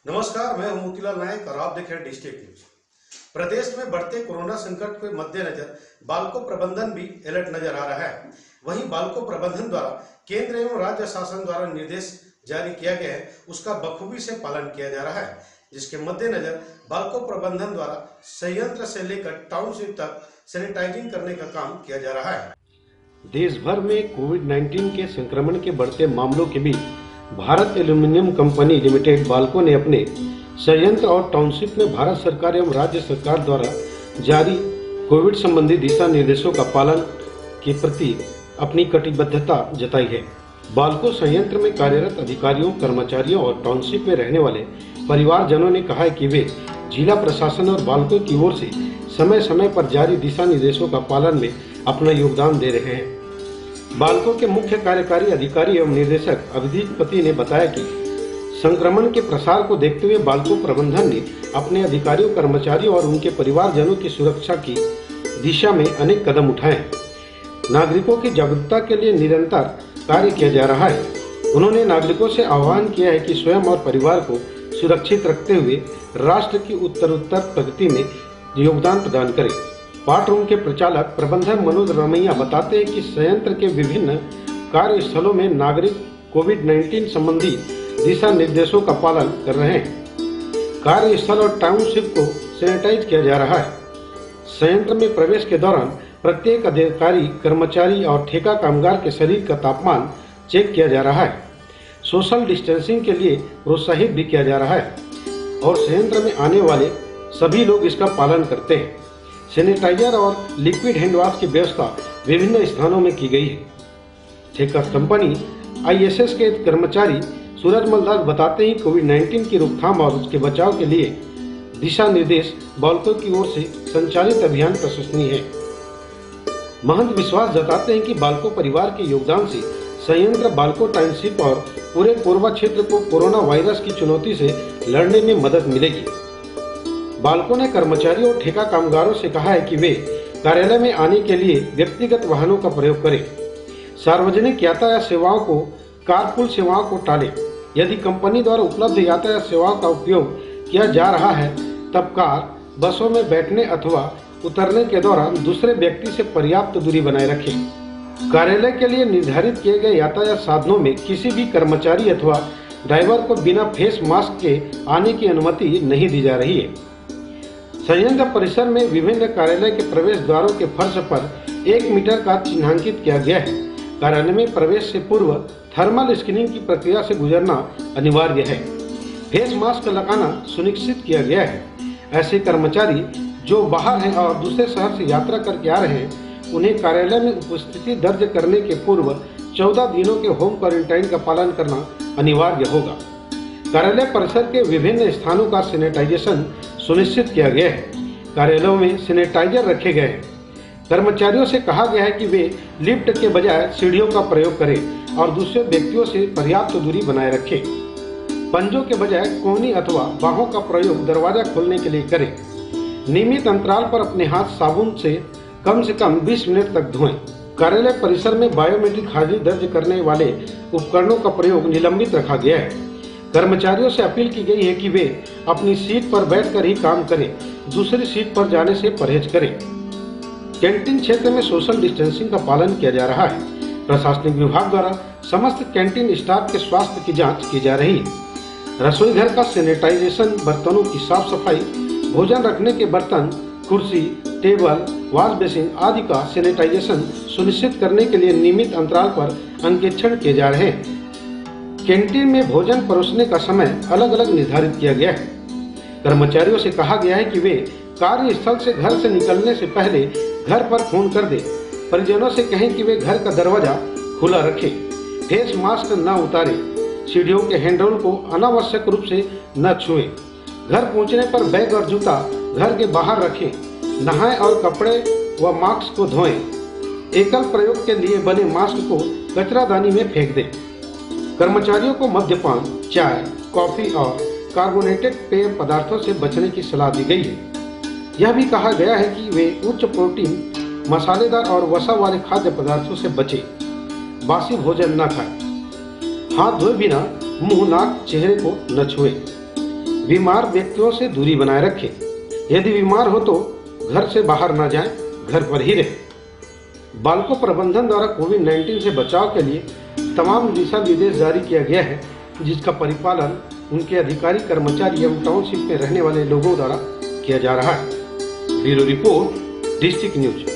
नमस्कार, मैं हूं मोतीलाल नायक और आप देख रहे हैं डिस्ट्रिक्ट न्यूज। प्रदेश में बढ़ते कोरोना संकट के मद्देनजर बाल्को प्रबंधन भी अलर्ट नजर आ रहा है। वहीं बाल्को प्रबंधन द्वारा केंद्र एवं राज्य शासन द्वारा निर्देश जारी किया गया है, उसका बखूबी से पालन किया जा रहा है, जिसके मद्देनजर बाल्को प्रबंधन द्वारा संयंत्र से लेकर टाउनशिप तक सैनिटाइजिंग करने का काम किया जा रहा है। देश भर में कोविड-19 के संक्रमण के बढ़ते मामलों के बीच Bharat aluminium company limited BALCO ने अपने संयंत्र और टाउनशिप में भारत सरकार एवं राज्य सरकार द्वारा जारी कोविड संबंधी दिशा निर्देशों का पालन के प्रति अपनी कटिबद्धता जताई है। बाल्को संयंत्र में कार्यरत अधिकारियों, कर्मचारियों और टाउनशिप में रहने वाले परिवारजनों ने कहा है कि वे जिला प्रशासन और बाल्को की ओर से समय समय पर जारी दिशा निर्देशों का पालन में अपना योगदान दे रहे हैं। बाल्को के मुख्य कार्यकारी अधिकारी एवं निर्देशक अभिजीत पति ने बताया कि संक्रमण के प्रसार को देखते हुए बाल्को प्रबंधन ने अपने अधिकारियों, कर्मचारियों और उनके परिवारजनों की सुरक्षा की दिशा में अनेक कदम उठाए हैं। नागरिकों की जागरूकता के लिए निरंतर कार्य किया जा रहा है। उन्होंने नागरिकों से आह्वान किया है कि स्वयं और परिवार को सुरक्षित रखते हुए राष्ट्र की उत्तरोत्तर प्रगति में योगदान प्रदान करें। पार्ट रूम के प्रचालक प्रबंधक मनोज रमैया बताते हैं कि संयंत्र के विभिन्न कार्यस्थलों में नागरिक कोविड-19 संबंधी दिशा निर्देशों का पालन कर रहे हैं। कार्यस्थल और टाउनशिप को सैनिटाइज किया जा रहा है। संयंत्र में प्रवेश के दौरान प्रत्येक अधिकारी, कर्मचारी और ठेका कामगार के शरीर का तापमान चेक किया जा रहा है। सोशल डिस्टेंसिंग के लिए प्रोत्साहित भी किया जा रहा है और संयंत्र में आने वाले सभी लोग इसका पालन करते हैं। सैनिटाइजर और लिक्विड हैंड वॉश की व्यवस्था विभिन्न स्थानों में की गई है। ठेका कंपनी ISS के कर्मचारी सूरज मलदार बताते हैं कोविड-19 की रोकथाम और उसके बचाव के लिए दिशा निर्देश बाल्को की ओर से संचालित अभियान प्रशंसनीय है। महंत विश्वास जताते हैं कि बाल्को परिवार के योगदान से संयंत्र बाल्को टाउनशिप और पूरे कोरबा क्षेत्र को कोरोना वायरस की चुनौती से लड़ने में मदद मिलेगी। बाल्को ने कर्मचारियों और ठेका कामगारों से कहा है कि वे कार्यालय में आने के लिए व्यक्तिगत वाहनों का प्रयोग करें। सार्वजनिक यातायात सेवाओं को, कारपूल सेवाओं को टालें। यदि कंपनी द्वारा उपलब्ध यातायात सेवाओं का उपयोग किया जा रहा है तब कार, बसों में बैठने अथवा उतरने के दौरान दूसरे व्यक्ति से पर्याप्त दूरी बनाए रखें। कार्यालय के लिए निर्धारित किए गए यातायात साधनों में किसी भी कर्मचारी अथवा ड्राइवर को बिना फेस मास्क के आने की अनुमति नहीं दी जा रही है। संयंत्र परिसर में विभिन्न कार्यालय के प्रवेश द्वारों के फर्श पर 1 मीटर का चिन्हांकित किया गया है। कार्यालय में प्रवेश से पूर्व थर्मल स्क्रीनिंग की प्रक्रिया से गुजरना अनिवार्य है। फेस मास्क लगाना सुनिश्चित किया गया है। ऐसे कर्मचारी जो बाहर हैं और दूसरे शहर से यात्रा करके आ रहे हैं, उन्हें कार्यालय में उपस्थिति दर्ज करने के पूर्व 14 दिनों के होम क्वारंटाइन का पालन करना अनिवार्य होगा। कार्यालय परिसर के विभिन्न स्थानों का सैनिटाइजेशन सुनिश्चित किया गया है। कार्यालयों में सैनिटाइजर रखे गए हैं। कर्मचारियों से कहा गया है कि वे लिफ्ट के बजाय सीढ़ियों का प्रयोग करें और दूसरे व्यक्तियों से पर्याप्त दूरी बनाए रखें। पंजों के बजाय कोहनी अथवा बाहों का प्रयोग दरवाजा खोलने के लिए करें। नियमित अंतराल पर अपने हाथ साबुन से कम 20 मिनट तक धोएं। कार्यालय परिसर में बायोमेट्रिक हाजिरी दर्ज करने वाले उपकरणों का प्रयोग निलंबित रखा गया है। कर्मचारियों से अपील की गई है कि वे अपनी सीट पर बैठकर ही काम करें, दूसरी सीट पर जाने से परहेज करें। कैंटीन क्षेत्र में सोशल डिस्टेंसिंग का पालन किया जा रहा है। प्रशासनिक विभाग द्वारा समस्त कैंटीन स्टाफ के स्वास्थ्य की जांच की जा रही है। रसोई घर का सैनिटाइजेशन, बर्तनों की साफ सफाई, भोजन रखने के बर्तन, कुर्सी, टेबल, वॉश बेसिन आदि का सैनिटाइजेशन सुनिश्चित करने के लिए नियमित अंतराल पर अंकेक्षण किए जा रहे हैं। कैंटीन में भोजन परोसने का समय अलग अलग निर्धारित किया गया है। कर्मचारियों से कहा गया है कि वे कार्यस्थल से घर से निकलने से पहले घर पर फोन कर दें। परिजनों से कहें कि वे घर का दरवाजा खुला रखें। फेस मास्क न उतारें। सीढ़ियों के हैंडल को अनावश्यक रूप से न छुएं। घर पहुंचने पर बैग और जूता घर के बाहर रखें। नहाएं और कपड़े व मास्क को धोएं। एकल प्रयोग के लिए बने मास्क को कचरादानी में फेंक दें। कर्मचारियों को मद्यपान, चाय, कॉफी और कार्बोनेटेड पेय पदार्थों से बचने की सलाह दी गई है। यह भी कहा गया है कि वे उच्च प्रोटीन, मसालेदार और वसा वाले खाद्य पदार्थों से बचें। बासी भोजन न खाएं। हाथ धोए बिना मुंह, नाक, चेहरे को न छुएं। बीमार व्यक्तियों से दूरी बनाए रखें। यदि बीमार हो तो घर से बाहर न जाएं, घर पर ही रहें। बाल्को प्रबंधन द्वारा कोविड-19 से बचाव के लिए तमाम दिशा निर्देश जारी किया गया है, जिसका परिपालन उनके अधिकारी, कर्मचारी एवं टाउनशिप में रहने वाले लोगों द्वारा किया जा रहा है। Bureau report, district news.